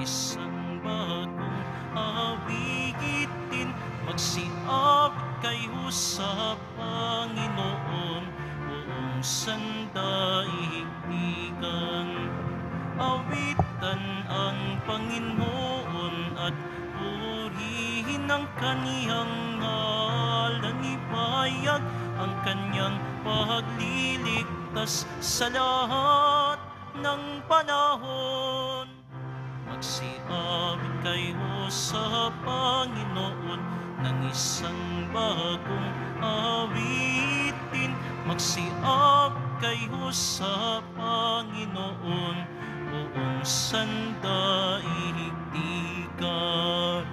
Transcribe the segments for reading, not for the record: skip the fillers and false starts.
isang bagong awitin. Magsiabot kayo sa Panginoon, buong sandaigdigan. Awitan ang Panginoon at purihin ang kaniyang ngalan. Ipahayag ang kanyang pagliligtas sa lahat ng panahon. Magsiabot kayo sa Panginoon ng isang bagong awitin. Magsiabot kayo sa Panginoon, buong sandaigdigan.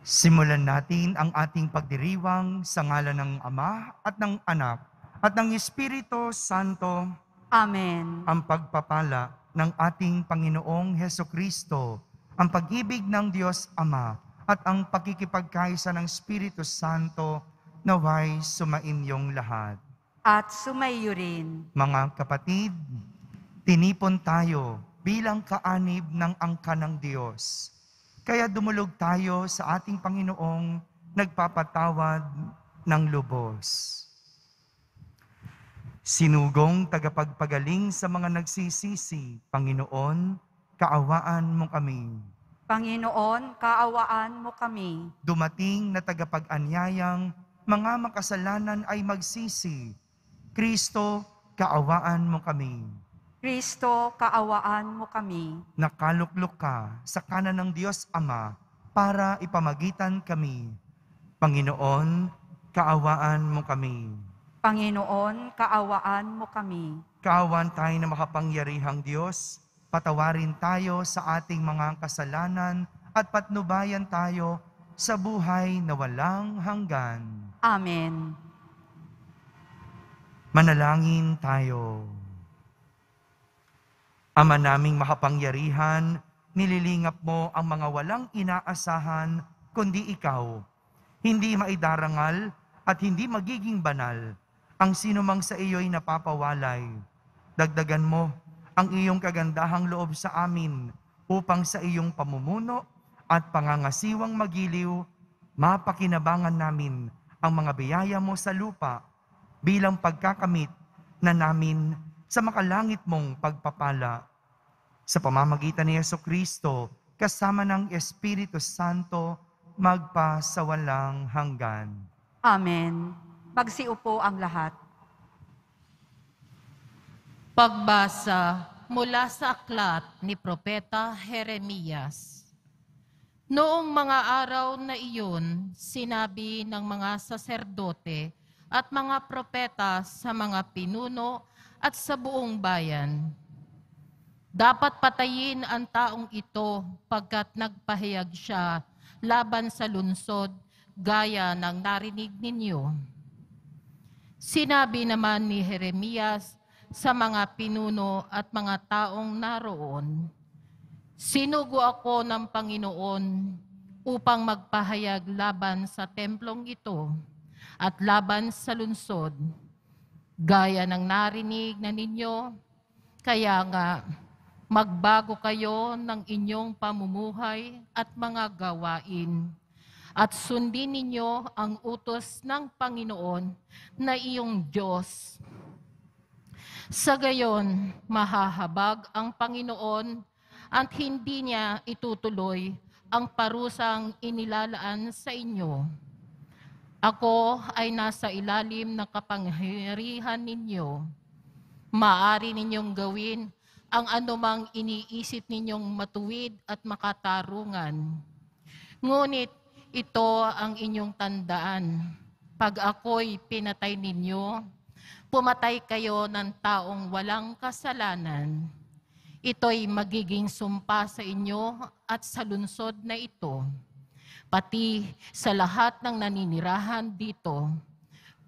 Simulan natin ang ating pagdiriwang sa ngalan ng Ama at ng Anak at ng Espiritu Santo. Amen. Ang pagpapala ng ating Panginoong Hesukristo, ang pag-ibig ng Diyos Ama at ang pakikipagkaisa ng Espiritu Santo naway sumainyong lahat. At sumaiyo rin. Mga kapatid, tinipon tayo bilang kaanib ng angka ng Diyos. Kaya dumulog tayo sa ating Panginoong nagpapatawad ng lubos. Sinugong tagapagpagaling sa mga nagsisisi, Panginoon, kaawaan mo kami. Panginoon, kaawaan mo kami. Dumating na tagapag-anyayang mga makasalanan ay magsisi. Kristo, kaawaan mo kami. Kristo, kaawaan mo kami. Nakaluklok ka sa kanan ng Diyos Ama para ipamagitan kami. Panginoon, kaawaan mo kami. Panginoon, kaawaan mo kami. Kaawaan tayo na makapangyarihang Diyos, patawarin tayo sa ating mga kasalanan at patnubayan tayo sa buhay na walang hanggan. Amen. Manalangin tayo. Ama naming makapangyarihan, nililingap mo ang mga walang inaasahan, kundi ikaw. Hindi maidarangal at hindi magiging banal ang sinumang sa iyo'y napapawalay. Dagdagan mo ang iyong kagandahang loob sa amin upang sa iyong pamumuno at pangangasiwang magiliw, mapakinabangan namin ang mga biyaya mo sa lupa bilang pagkakamit na namin sa makalangit mong pagpapala. Sa pamamagitan ni Jesucristo, kasama ng Espiritu Santo, magpasawalang hanggan. Amen. Magsiupo ang lahat. Pagbasa mula sa aklat ni Propeta Jeremias. Noong mga araw na iyon, sinabi ng mga saserdote at mga propeta sa mga pinuno at sa buong bayan, dapat patayin ang taong ito pagkat nagpahayag siya laban sa lungsod gaya ng narinig ninyo. Sinabi naman ni Jeremias sa mga pinuno at mga taong naroon, sinugo ako ng Panginoon upang magpahayag laban sa templong ito at laban sa lungsod, gaya ng narinig na ninyo. Kaya nga, magbago kayo ng inyong pamumuhay at mga gawain, at sundin ninyo ang utos ng Panginoon na iyong Diyos. Sa gayon, mahahabag ang Panginoon at hindi niya itutuloy ang parusang inilalaan sa inyo. Ako ay nasa ilalim ng kapangyarihan ninyo. Maaari ninyong gawin ang anumang iniisip ninyong matuwid at makatarungan. Ngunit ito ang inyong tandaan. Pag ako'y pinatay ninyo, pumatay kayo ng taong walang kasalanan. Ito'y magiging sumpa sa inyo at sa lungsod na ito, pati sa lahat ng naninirahan dito,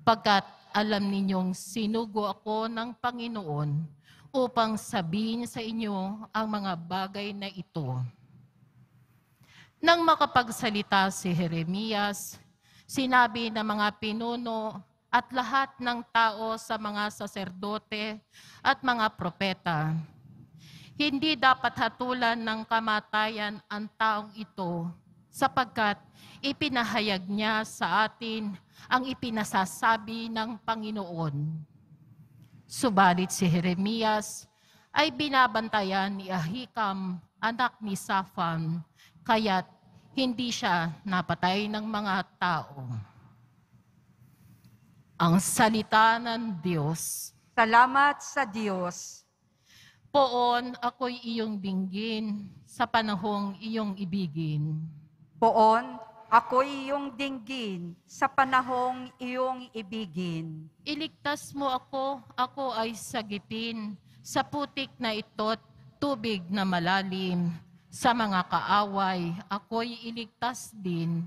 pagkat alam ninyong sinugo ako ng Panginoon upang sabihin sa inyo ang mga bagay na ito. Nang makapagsalita si Jeremias, sinabi ng mga pinuno at lahat ng tao sa mga saserdote at mga propeta, Hindi dapat hatulan ng kamatayan ang taong ito, sapagkat ipinahayag niya sa atin ang ipinasasabi ng Panginoon. Subalit si Jeremias ay binabantayan ni Ahikam, anak ni Safan, kaya't hindi siya napatay ng mga tao. Ang salita ng Diyos. Salamat sa Diyos. Poon ako'y iyong dinggin sa panahong iyong ibigin. Poon, ako'y iyong dinggin sa panahong iyong ibigin. Iligtas mo ako ay sagipin, sa putik na ito't tubig na malalim. Sa mga kaaway, ako'y iligtas din.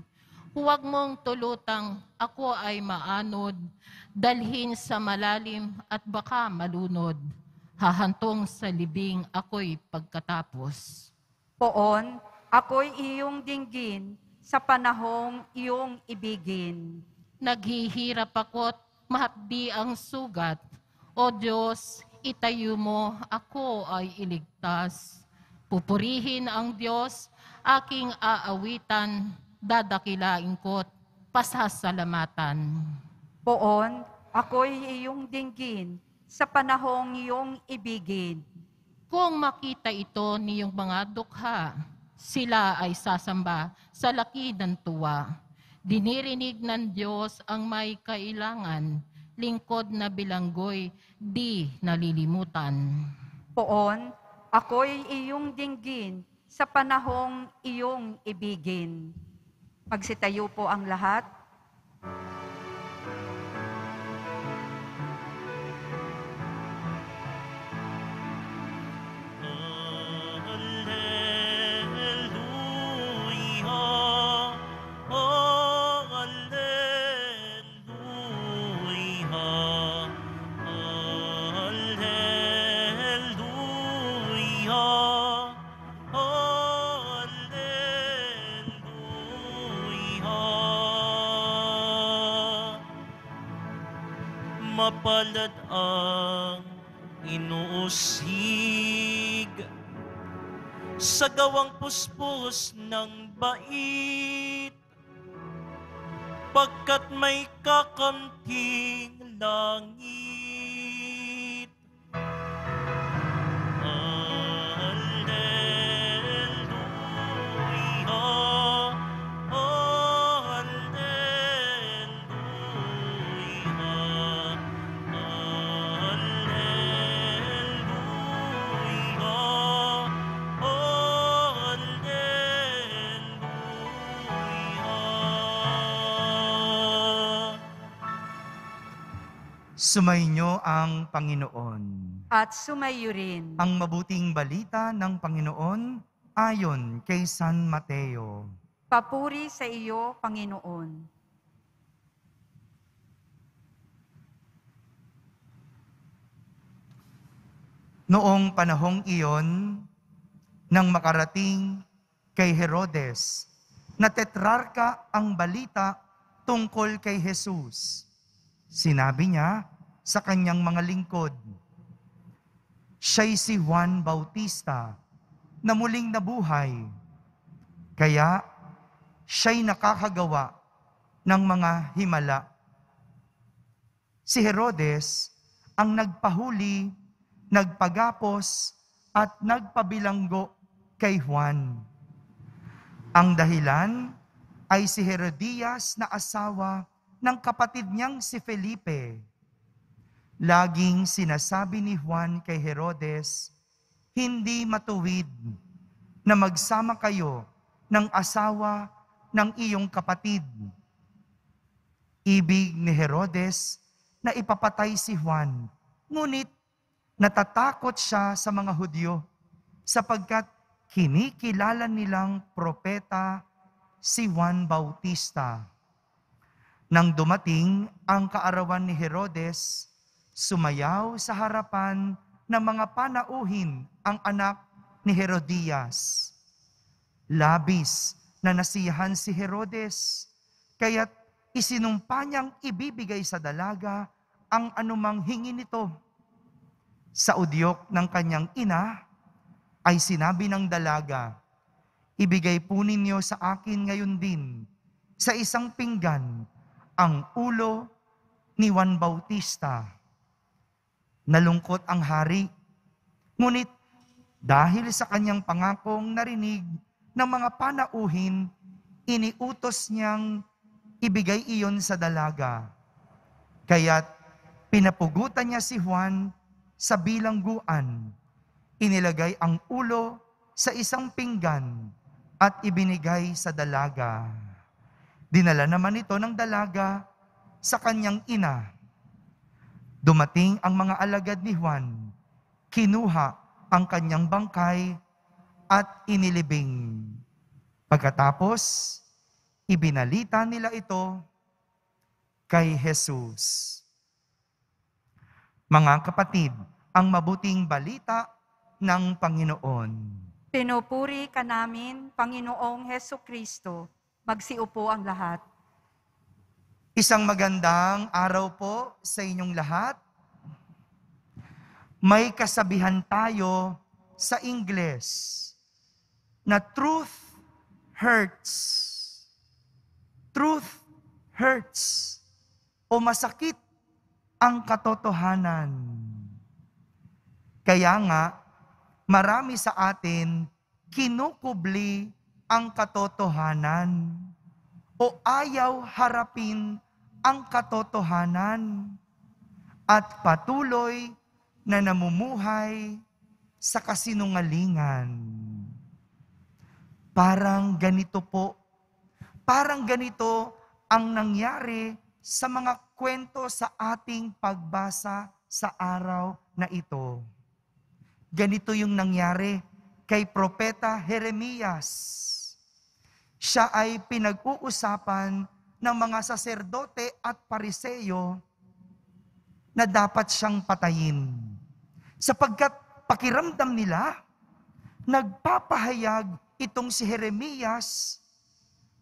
Huwag mong tulutang ako ay maanod, dalhin sa malalim at baka malunod. Hahantong sa libing ako'y pagkatapos. Poon, ako'y iyong dinggin sa panahong iyong ibigin. Naghihirap ako't mahapdi ang sugat. O Diyos, itayo mo, ako ay iligtas. Pupurihin ang Diyos, aking aawitan, dadakilain ko't pasasalamatan. Poon, ako'y iyong dinggin sa panahong iyong ibigin. Kung makita ito niyong mga dukha, sila ay sasamba sa laki ng tuwa. Dinirinig ng Diyos ang may kailangan, lingkod na bilanggoy, di nalilimutan. Poon, ako'y iyong dinggin sa panahong iyong ibigin. Magsitayo po ang lahat. Mapalad ang inuusig sa gawang puspos ng bait, pagkat may kakamting langit. Sumainyo ang Panginoon. At sumayo rin. Ang mabuting balita ng Panginoon ayon kay San Mateo. Papuri sa iyo, Panginoon. Noong panahong iyon, nang makarating kay Herodes, na tetrarka ang balita tungkol kay Jesus, sinabi niya sa kanyang mga lingkod, siya'y si Juan Bautista na muling nabuhay, kaya siya'y nakakagawa ng mga himala. Si Herodes ang nagpahuli, nagpagapos at nagpabilanggo kay Juan. Ang dahilan ay si Herodias na asawa ng kapatid niyang si Felipe. Laging sinasabi ni Juan kay Herodes, hindi matuwid na magsama kayo ng asawa ng iyong kapatid. Ibig ni Herodes na ipapatay si Juan, ngunit natatakot siya sa mga Hudyo sapagkat kinikilala nilang propeta si Juan Bautista. Nang dumating ang kaarawan ni Herodes, sumayaw sa harapan ng mga panauhin ang anak ni Herodias. Labis na nasiyahan si Herodes, kaya't isinumpa niyang ibibigay sa dalaga ang anumang hingi nito. Sa udyok ng kanyang ina, ay sinabi ng dalaga, ibigay po ninyo sa akin ngayon din sa isang pinggan ang ulo ni Juan Bautista. Nalungkot ang hari, ngunit dahil sa kanyang pangakong narinig ng mga panauhin, iniutos niyang ibigay iyon sa dalaga. Kaya't pinapugutan niya si Juan sa bilangguan. Inilagay ang ulo sa isang pinggan at ibinigay sa dalaga. Dinala naman ito ng dalaga sa kanyang ina. Dumating ang mga alagad ni Juan, kinuha ang kanyang bangkay at inilibing. Pagkatapos, ibinalita nila ito kay Jesus. Mga kapatid, ang mabuting balita ng Panginoon. Pinupuri ka namin, Panginoong Heso Kristo. Magsiupo ang lahat. Isang magandang araw po sa inyong lahat. May kasabihan tayo sa Ingles na truth hurts. Truth hurts. O masakit ang katotohanan. Kaya nga, marami sa atin kinukubli ang katotohanan o ayaw harapin ang katotohanan at patuloy na namumuhay sa kasinungalingan. Parang ganito po, parang ganito ang nangyari sa mga kwento sa ating pagbasa sa araw na ito. Ganito yung nangyari kay Propeta Jeremias. Siya ay pinag-uusapan ng mga saserdote at pariseyo na dapat siyang patayin. Sapagkat pakiramdam nila, nagpapahayag itong si Jeremias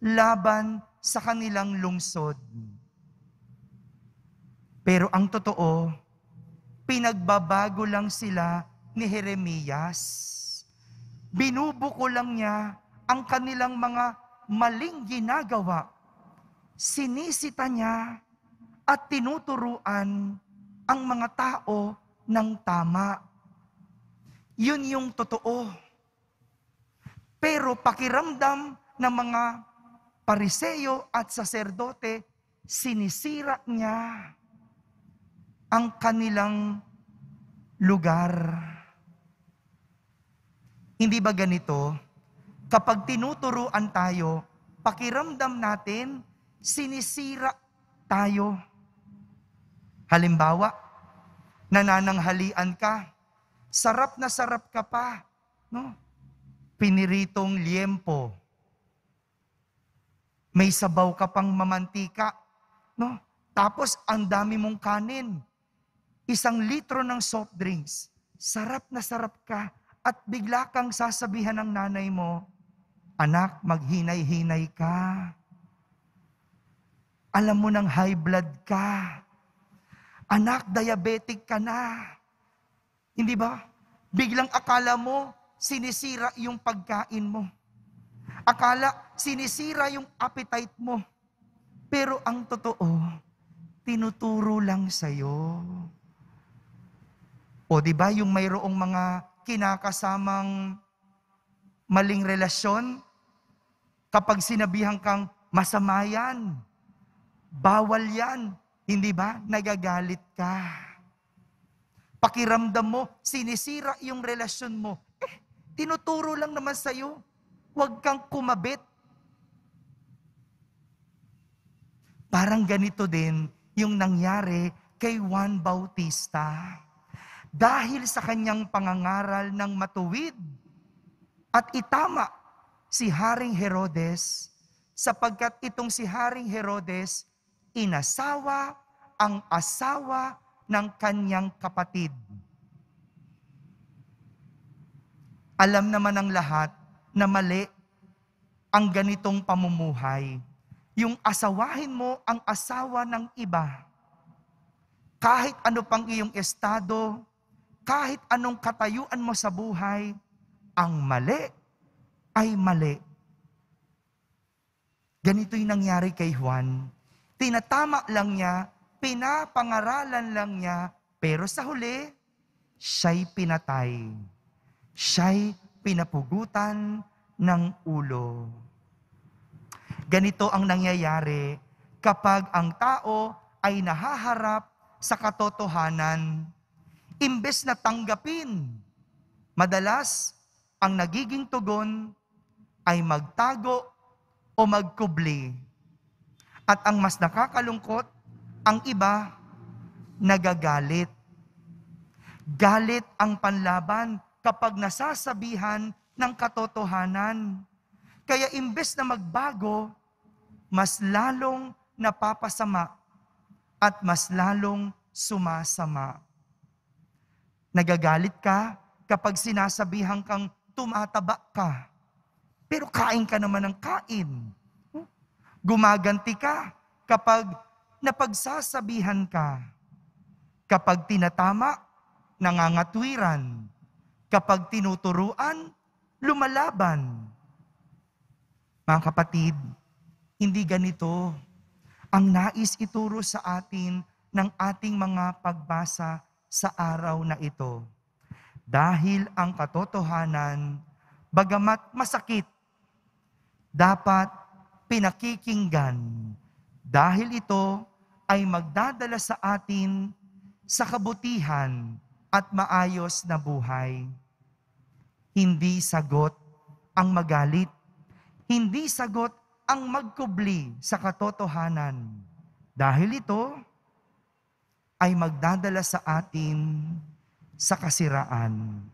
laban sa kanilang lungsod. Pero ang totoo, pinagbabago lang sila ni Jeremias. Binubuko lang niya ang kanilang mga maling ginagawa. Sinisita niya at tinuturuan ang mga tao ng tama. Yun yung totoo. Pero pakiramdam ng mga pariseyo at saserdote, sinisira niya ang kanilang lugar. Hindi ba ganito? Kapag tinuturuan tayo, pakiramdam natin, sinisira tayo. Halimbawa, nanananghalian ka, sarap na sarap ka pa, no? Piniritong liempo. May sabaw ka pang mamantika, no? Tapos ang dami mong kanin. 1 litro ng soft drinks. Sarap na sarap ka at bigla kang sasabihan ng nanay mo, anak, maghinay-hinay ka. Alam mo nang high blood ka. Anak, diabetic ka na. Hindi ba? Biglang akala mo, sinisira yung pagkain mo. Akala, sinisira yung appetite mo. Pero ang totoo, tinuturo lang sa'yo. O di ba yung mayroong mga kinakasamang maling relasyon, kapag sinabihan kang masama yan, bawal yan, hindi ba? Nagagalit ka. Pakiramdam mo, sinisira yung relasyon mo. Tinuturo lang naman sa'yo, huwag kang kumabit. Parang ganito din yung nangyari kay Juan Bautista. Dahil sa kanyang pangangaral ng matuwid at itama si Haring Herodes, sapagkat itong si Haring Herodes, inasawa ang asawa ng kanyang kapatid. Alam naman ng lahat na mali ang ganitong pamumuhay. Yung asawahin mo ang asawa ng iba. Kahit ano pang iyong estado, kahit anong katayuan mo sa buhay, ang mali ay mali. Ganito yung nangyari kay Juan. Tinatama lang niya, pinapangaralan lang niya, pero sa huli, siya'y pinatay. Siya'y pinapugutan ng ulo. Ganito ang nangyayari kapag ang tao ay nahaharap sa katotohanan. Imbes na tanggapin, madalas ang nagiging tugon ay magtago o magkubli. At ang mas nakakalungkot, ang iba nagagalit. Galit ang panlaban kapag nasasabihan ng katotohanan. Kaya imbes na magbago, mas lalong napapasama at mas lalong sumasama. Nagagalit ka kapag sinasabihan kang tumataba ka. Pero kain ka naman ng kain. Gumaganti ka kapag napagsasabihan ka. Kapag tinatama, nangangatwiran. Kapag tinuturuan, lumalaban. Mga kapatid, hindi ganito ang nais ituro sa atin ng ating mga pagbasa sa araw na ito. Dahil ang katotohanan, bagamat masakit, dapat pinakikinggan. Dahil ito ay magdadala sa atin sa kabutihan at maayos na buhay. Hindi sagot ang magalit. Hindi sagot ang magkubli sa katotohanan. Dahil ito ay magdadala sa atin sa kasiraan.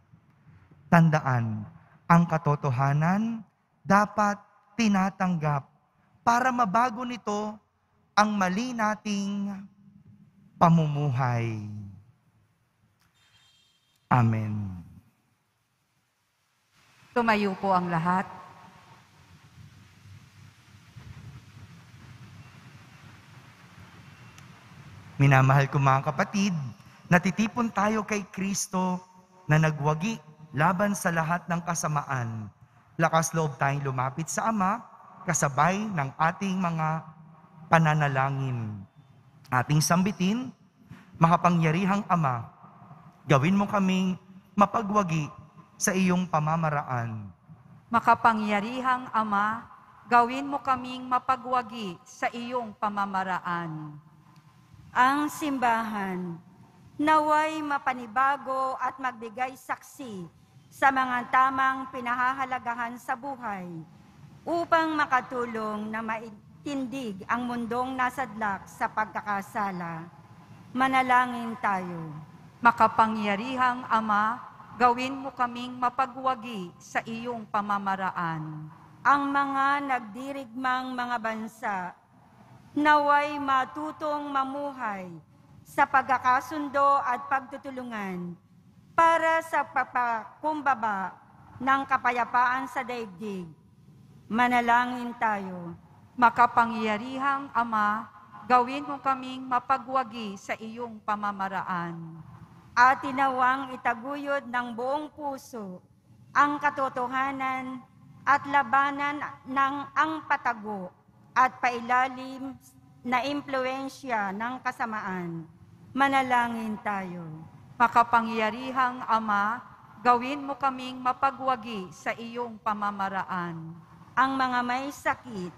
Tandaan, ang katotohanan dapat tinatanggap para mabago nito ang mali nating pamumuhay. Amen. Tumayo po ang lahat. Minamahal ko mga kapatid, natitipon tayo kay Kristo na nagwagi laban sa lahat ng kasamaan. Lakas loob tayong lumapit sa Ama, kasabay ng ating mga pananalangin. Ating sambitin, makapangyarihang Ama, gawin mo kaming mapagwagi sa iyong pamamaraan. Makapangyarihang Ama, gawin mo kaming mapagwagi sa iyong pamamaraan. Ang simbahan, naway mapanibago at magbigay saksi sa mga tamang pinahahalagahan sa buhay upang makatulong na maitindig ang mundong nasadlak sa pagkakasala. Manalangin tayo. Makapangyarihang Ama, gawin mo kaming mapagwagi sa iyong pamamaraan. Ang mga nagdirigmang mga bansa, naway matutong mamuhay sa pagkakasundo at pagtutulungan para sa papakumbaba ng kapayapaan sa daigdig. Manalangin tayo. Makapangyarihang Ama, gawin mo kaming mapagwagi sa iyong pamamaraan. At tinawang itaguyod ng buong puso ang katotohanan at labanan ng ang patago at pailalim na impluensya ng kasamaan. Manalangin tayo. Makapangyarihang Ama, gawin mo kaming mapagwagi sa iyong pamamaraan. Ang mga may sakit,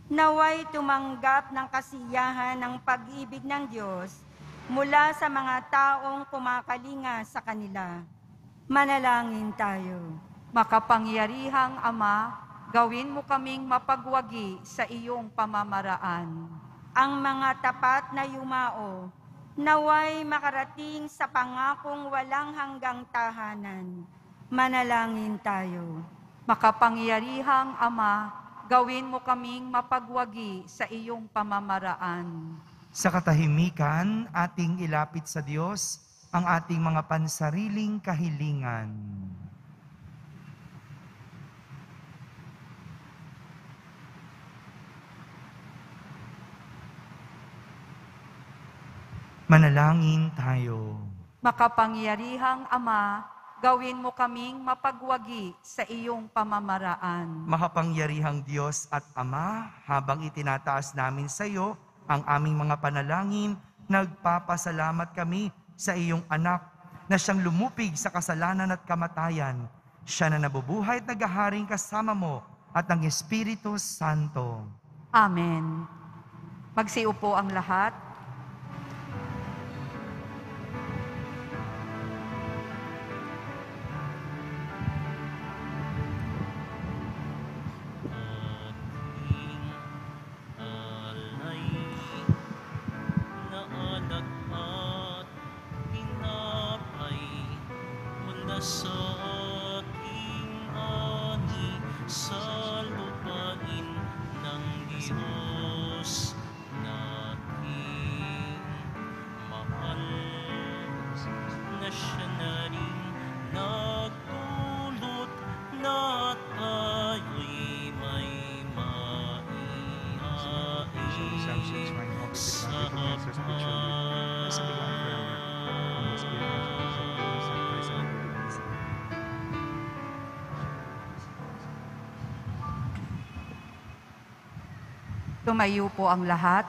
naway tumanggap ng kasiyahan ng pag-ibig ng Diyos mula sa mga taong kumakalinga sa kanila. Manalangin tayo. Makapangyarihang Ama, gawin mo kaming mapagwagi sa iyong pamamaraan. Ang mga tapat na yumao, naway makarating sa pangakong walang hanggang tahanan. Manalangin tayo. Makapangyarihang Ama, gawin mo kaming mapagwagi sa iyong pamamaraan. Sa katahimikan, ating ilapit sa Diyos ang ating mga pansariling kahilingan. Manalangin tayo. Makapangyarihang Ama, gawin mo kaming mapagwagi sa iyong pamamaraan. Makapangyarihang Diyos at Ama, habang itinataas namin sa iyo ang aming mga panalangin, nagpapasalamat kami sa iyong anak na siyang lumupig sa kasalanan at kamatayan. Siya na nabubuhay at naghaharing kasama mo at ang Espiritu Santo. Amen. Magsiupo ang lahat. Ating alay na alak at tinapay mula sa ating ani sa lupain ng Diyos nating mahal na siya na rin nagdulot na tayo'y may maiain sa Tumayo po ang lahat.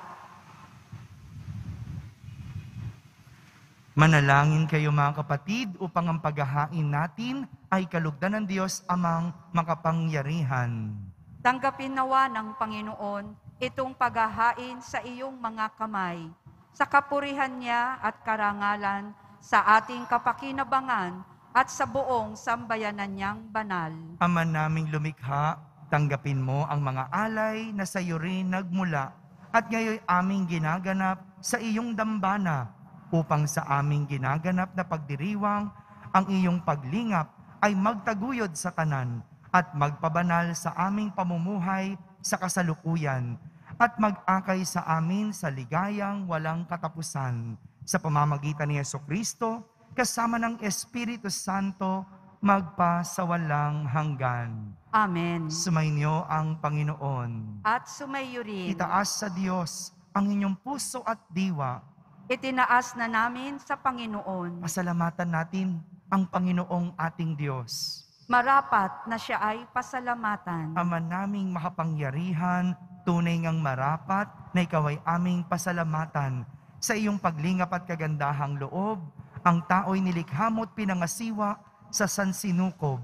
Manalangin kayo mga kapatid upang ang paghahain natin ay kalugdan ng Diyos amang makapangyarihan. Tanggapin nawa ng Panginoon itong paghahain sa iyong mga kamay, sa kapurihan niya at karangalan, sa ating kapakinabangan at sa buong sambayanan niyang banal. Ama naming lumikha, tanggapin mo ang mga alay na sa iyo rin nagmula at ngayon aming ginaganap sa iyong dambana upang sa aming ginaganap na pagdiriwang ang iyong paglingap ay magtaguyod sa tanan at magpabanal sa aming pamumuhay sa kasalukuyan at mag-akay sa amin sa ligayang walang katapusan sa pamamagitan ni Jesucristo kasama ng Espiritu Santo magpasawalang hanggan. Amen. Sumainyo ang Panginoon. At sumayo rin. Itaas sa Diyos ang inyong puso at diwa. Itinaas na namin sa Panginoon. Pasalamatan natin ang Panginoong ating Diyos. Marapat na siya ay pasalamatan. Ama naming makapangyarihan, tunay ngang marapat na ikaw ay aming pasalamatan. Sa iyong paglingap at kagandahang loob, ang tao'y nilikha mo't pinangasiwa sa sansinukob.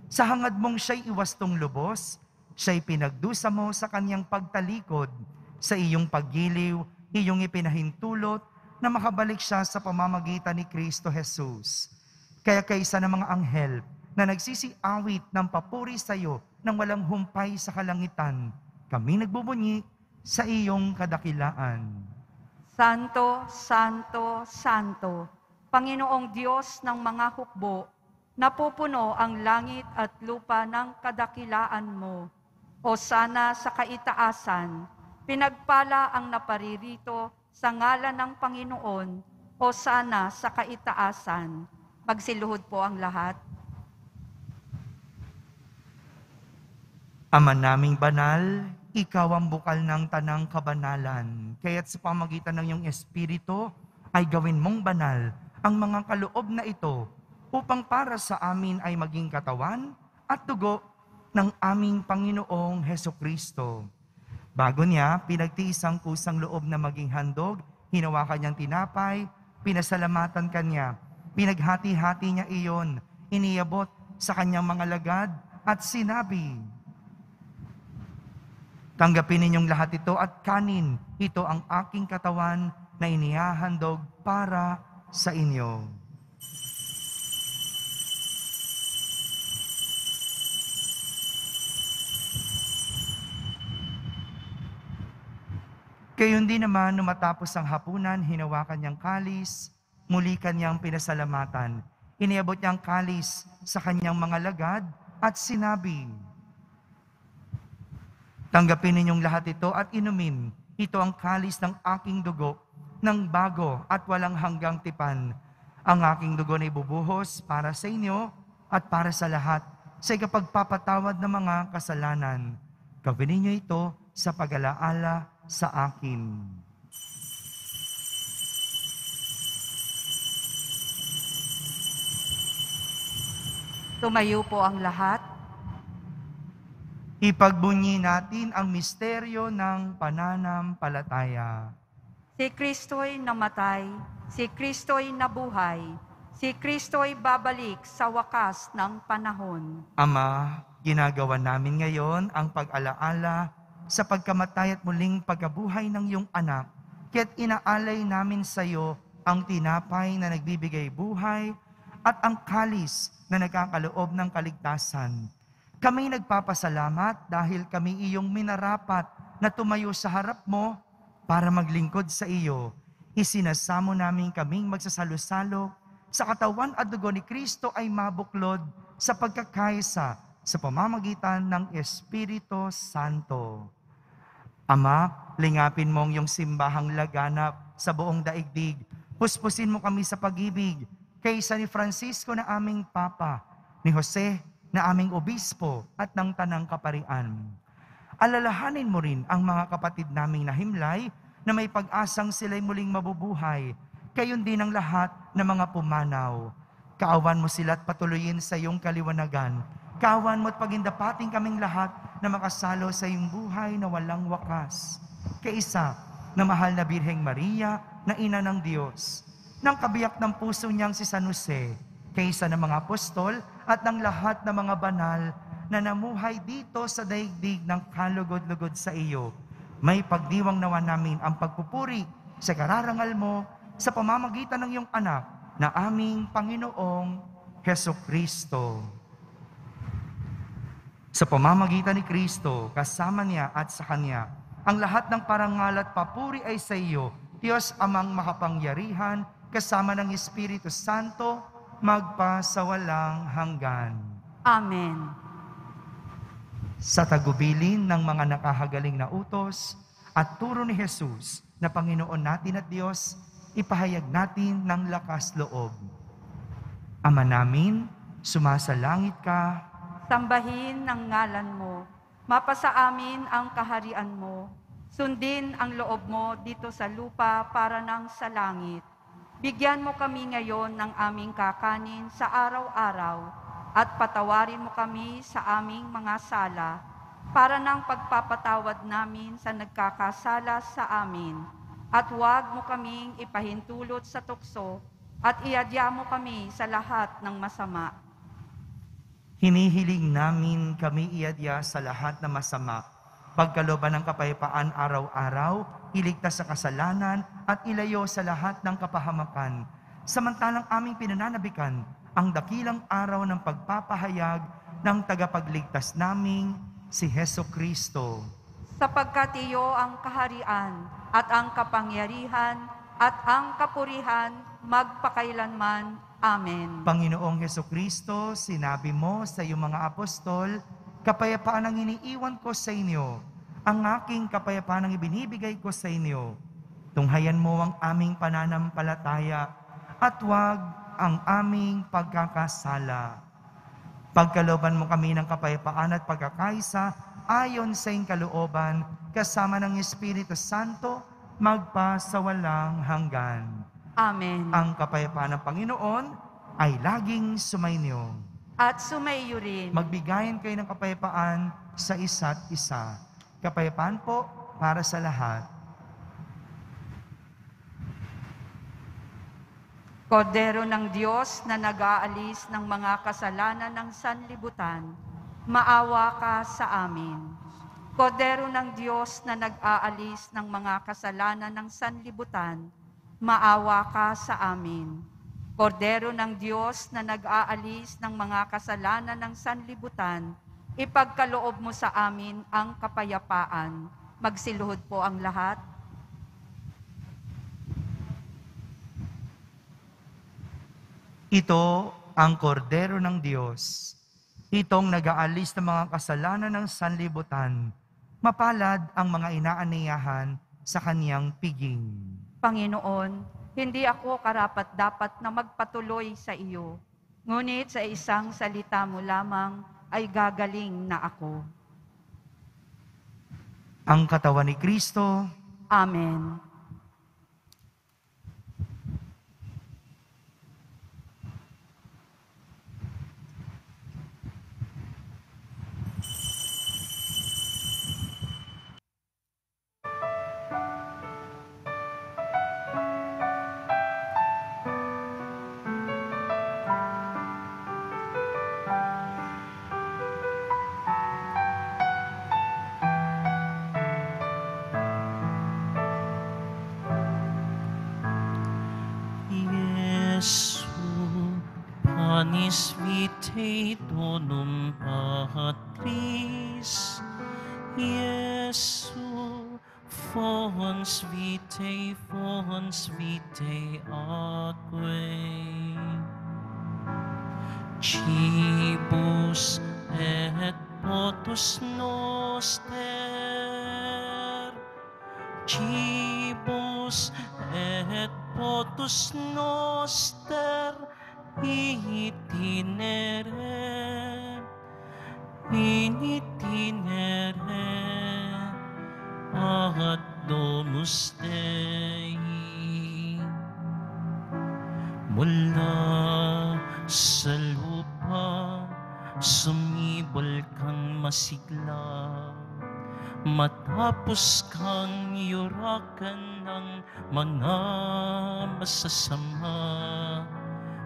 Sa hangad mong siya'y iwastong lubos, siya'y pinagdusa mo sa kanyang pagtalikod. Sa iyong paggiliw, iyong ipinahintulot na makabalik siya sa pamamagitan ni Kristo Jesus. Kaya kaysa ng mga anghel na nagsisiawit ng papuri sa iyo nang walang humpay sa kalangitan, kami nagbubunyi sa iyong kadakilaan. Santo, Santo, Santo, Panginoong Diyos ng mga hukbo, napupuno ang langit at lupa ng kadakilaan mo. O sana sa kaitaasan, pinagpala ang naparirito sa ngalan ng Panginoon, o sana sa kaitaasan. Magsiluhod po ang lahat. Ama naming banal, ikaw ang bukal ng tanang kabanalan. Kaya't sa pamagitan ng iyong Espiritu, ay gawin mong banal ang mga kaloob na ito upang para sa amin ay maging katawan at dugo ng aming Panginoong Hesukristo. Bago niya, pinagtiis ang kusang loob na maging handog, hinawakan niyang tinapay, pinasalamatan kanya, pinaghati-hati niya iyon, iniabot sa kanyang mga lagad at sinabi, "Tanggapin ninyong lahat ito at kanin, ito ang aking katawan na inihahandog para sa inyo." Gayon din naman, nung matapos ang hapunan, hinawakan niyang kalis, muli kanyang pinasalamatan. Iniabot niyang kalis sa kanyang mga lagad at sinabi, "Tanggapin ninyong lahat ito at inumin. Ito ang kalis ng aking dugo, ng bago at walang hanggang tipan. Ang aking dugo na ibubuhos para sa inyo at para sa lahat sa ikapagpapatawad ng mga kasalanan. Gawin ninyo ito sa pag-alaala sa akin." Tumayo po ang lahat. Ipagbunyi natin ang misteryo ng pananampalataya. Si Kristo'y namatay, si Kristo'y nabuhay, si Kristo'y babalik sa wakas ng panahon. Ama, ginagawa namin ngayon ang pag-alaala sa pagkamatay at muling pagkabuhay ng iyong anak, kaya't inaalay namin sa iyo ang tinapay na nagbibigay buhay at ang kalis na nagkakaloob ng kaligtasan. Kami nagpapasalamat dahil kami iyong minarapat na tumayo sa harap mo para maglingkod sa iyo. Isinasamo namin kaming magsasalo-salo sa katawan at dugo ni Kristo ay mabuklod sa pagkakaisa sa pamamagitan ng Espiritu Santo. Ama, lingapin mong iyong simbahang laganap sa buong daigdig. Puspusin mo kami sa pag-ibig kaysa ni Francisco na aming Papa, ni Jose na aming obispo at ng Tanang Kaparian. Alalahanin mo rin ang mga kapatid naming nahimlay na may pag-asang sila'y muling mabubuhay, kayon din ang lahat ng mga pumanaw. Kaawan mo sila at patuloyin sa iyong kaliwanagan. Kaawan mo at pagindapating kaming lahat na makasalo sa iyong buhay na walang wakas. Kaisa na mahal na Birheng Maria na ina ng Diyos, ng kabiyak ng puso niyang si San Jose, kaysa ng mga apostol at ng lahat ng mga banal na namuhay dito sa daigdig ng kalugod-lugod sa iyo. May pagdiwang nawa namin ang pagpupuri sa kararangal mo sa pamamagitan ng iyong anak na aming Panginoong Hesukristo. Sa pamamagitan ni Kristo, kasama niya at sa Kanya, ang lahat ng parangal at papuri ay sa iyo, Diyos Amang makapangyarihan, kasama ng Espiritu Santo, magpasawalang hanggan. Amen. Sa tagubilin ng mga nakahagaling na utos at turo ni Jesus na Panginoon natin at Diyos, ipahayag natin ng lakas loob. Ama namin, sumasalangit ka, Sambahin ang ngalan mo. Mapasa amin ang kaharian mo. Sundin ang loob mo dito sa lupa para nang sa langit. Bigyan mo kami ngayon ng aming kakanin sa araw-araw at patawarin mo kami sa aming mga sala para nang pagpapatawad namin sa nagkakasala sa amin. At huwag mo kaming ipahintulot sa tukso at iadya mo kami sa lahat ng masama. hinihiling namin kami iadya sa lahat na masama, pagkalooban ng kapayapaan araw-araw, iligtas sa kasalanan at ilayo sa lahat ng kapahamakan. Samantalang aming pinananabikan ang dakilang araw ng pagpapahayag ng tagapagligtas naming si Hesukristo. Sapagkat iyo ang kaharian at ang kapangyarihan at ang kapurihan magpakailanman. Amen. Panginoong Hesukristo, sinabi mo sa iyong mga apostol, kapayapaan ang iniiwan ko sa inyo, ang aking kapayapaan ang ibinibigay ko sa inyo. Tunghayan mo ang aming pananampalataya at huwag ang aming pagkakasala. Pagkalooban mo kami ng kapayapaan at pagkakaisa ayon sa iyong kalooban, kasama ng Espiritu Santo, magpasawalang hanggan. Amen. Ang kapayapaan ng Panginoon ay laging sumainyo. At sumaiyo rin. Magbigayan kayo ng kapayapaan sa isa't isa. Kapayapaan po para sa lahat. Kordero ng Diyos na nag-aalis ng mga kasalanan ng sanlibutan, maawa ka sa amin. Kordero ng Diyos na nag-aalis ng mga kasalanan ng sanlibutan, maawa ka sa amin. Kordero ng Diyos na nag-aalis ng mga kasalanan ng sanlibutan, ipagkaloob mo sa amin ang kapayapaan. Magsiluhod po ang lahat. Ito ang kordero ng Diyos. Itong nag-aalis ng mga kasalanan ng sanlibutan. Mapalad ang mga inaaniyahan sa kaniyang piging. Panginoon, hindi ako karapat-dapat na magpatuloy sa iyo. Ngunit sa isang salita mo lamang ay gagaling na ako. Ang katawan ni Kristo, Amen. vitae donum Patris, Iesu, fons vitae atque. Cibus et potus noster, cibus et potus noster, itinere ad Domus Dei. Mula sa lupa, sumibol kang masigla, matapos kang yurakan ng mga masasama.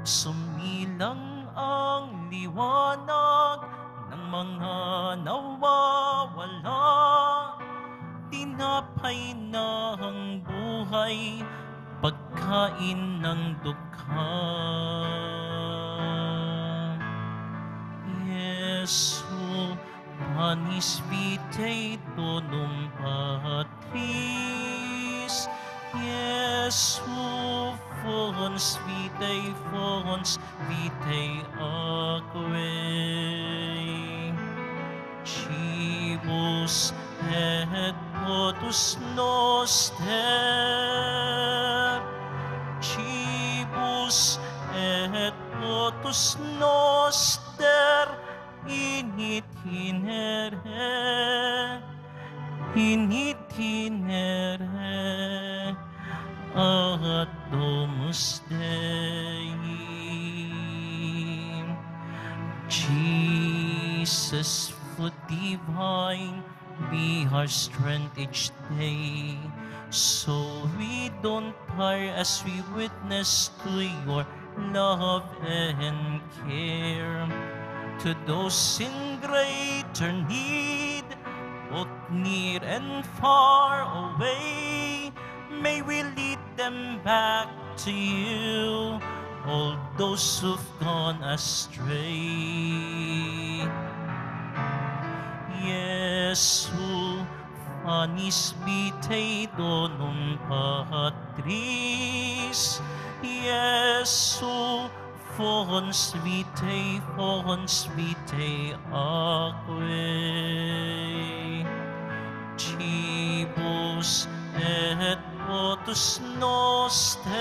Sumilang ang liwanag ng mga nawawala, tinapay na ang buhay, pagkain ng dukha. Iesu, panis vitae donum Patris, Iesu, fons vitae atque. Cibus et potus noster, cibus et potus noster, initinere ad Domus Dei. Jesus, food divine, be our strength each day, so we don't tire as we witness to your love and care. To those in greater need, both near and far away, may we lead them back to you, all those who've gone astray. Iesu, panis vitae donum Patris, Iesu, fons vitae atque. Cibus et potus noster,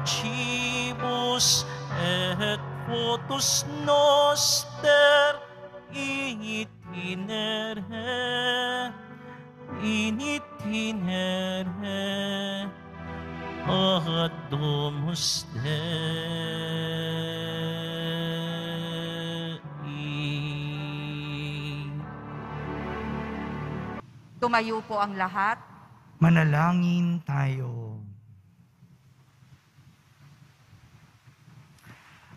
cibus et potus noster, initinere ad Domus Dei. Tumayo po ang lahat. Manalangin tayo.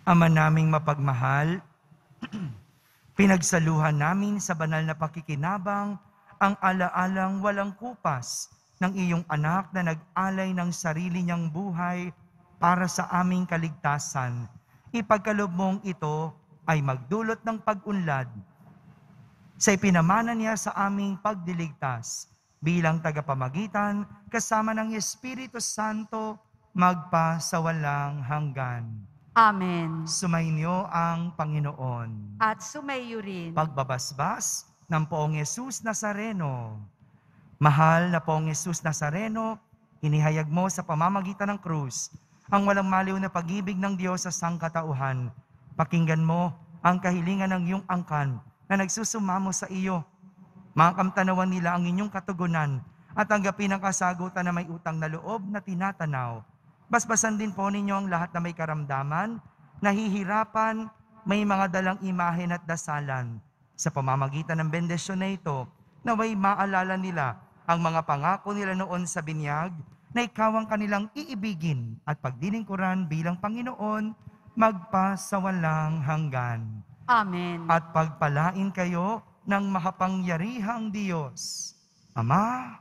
Ama naming mapagmahal, pinagsaluhan namin sa banal na pakikinabang ang alaalang walang kupas ng iyong anak na nag-alay ng sarili niyang buhay para sa aming kaligtasan. Ipagkaloob mong ito ay magdulot ng pag-unlad sa ipinamana niya sa aming pagdiligtas bilang tagapamagitan kasama ng Espiritu Santo magpa sa walang hanggan. Amen. Sumainyo ang Panginoon. At sumayo rin. Pagbabasbas ng Poong Yesus Nazareno. Mahal na Poong Yesus Nazareno, inihayag mo sa pamamagitan ng krus ang walang maliw na pag-ibig ng Diyos sa sangkatauhan. Pakinggan mo ang kahilingan ng iyong angkan na nagsusumamo sa iyo. Makamtanawan nila ang inyong katugunan at tanggapin ang kasagutan na may utang na loob na tinatanaw. Basbasan din po ninyo ang lahat na may karamdaman, nahihirapan, may mga dalang imahen at dasalan. Sa pamamagitan ng bendisyon na ito, naway maalala nila ang mga pangako nila noon sa binyag na ikaw ang kanilang iibigin at pagdilingkuran bilang Panginoon magpa sa walang hanggan. Amen. At pagpalain kayo ng makapangyarihang Diyos, Ama,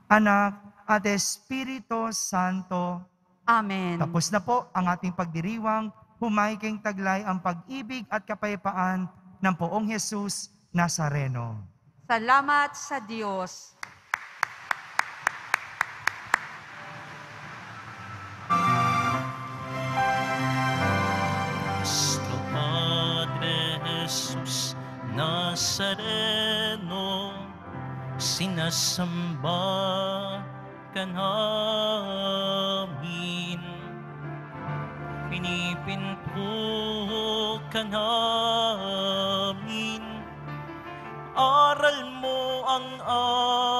Anak, at Espiritu Santo. Amen. Tapos na po ang ating pagdiriwang. humay kayong taglay ang pag-ibig at kapayapaan ng Poong Jesus Nazareno. Salamat sa Diyos. Nuestro Padre Jesus Nazareno, sinasamba ka namin. Pinipinto ka namin. Aral mo ang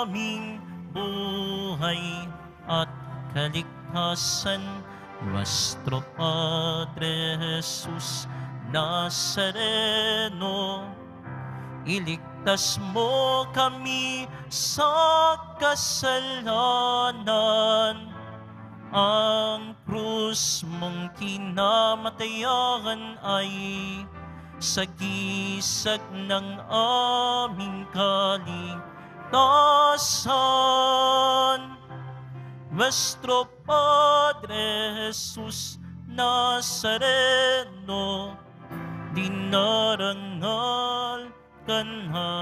aming buhay at kaligtasan. Nuestro Padre Jesus Nazareno, iligtas mo kami sa kasalanan. Ang krus mong kinamatayan ay sagisag ng aming kaligtasan. Nuestro Padre Jesus Nazareno, dinarangal ka namin.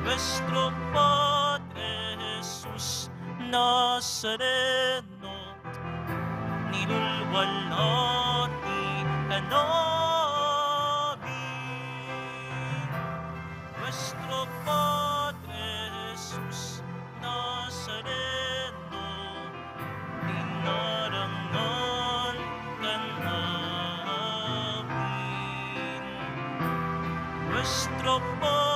Nuestro Padre Jesus Nazareno, nilulwalhati ka namin. Nuestro Padre Jesus Nazareno, dinarangal ka namin. Nuestro Padre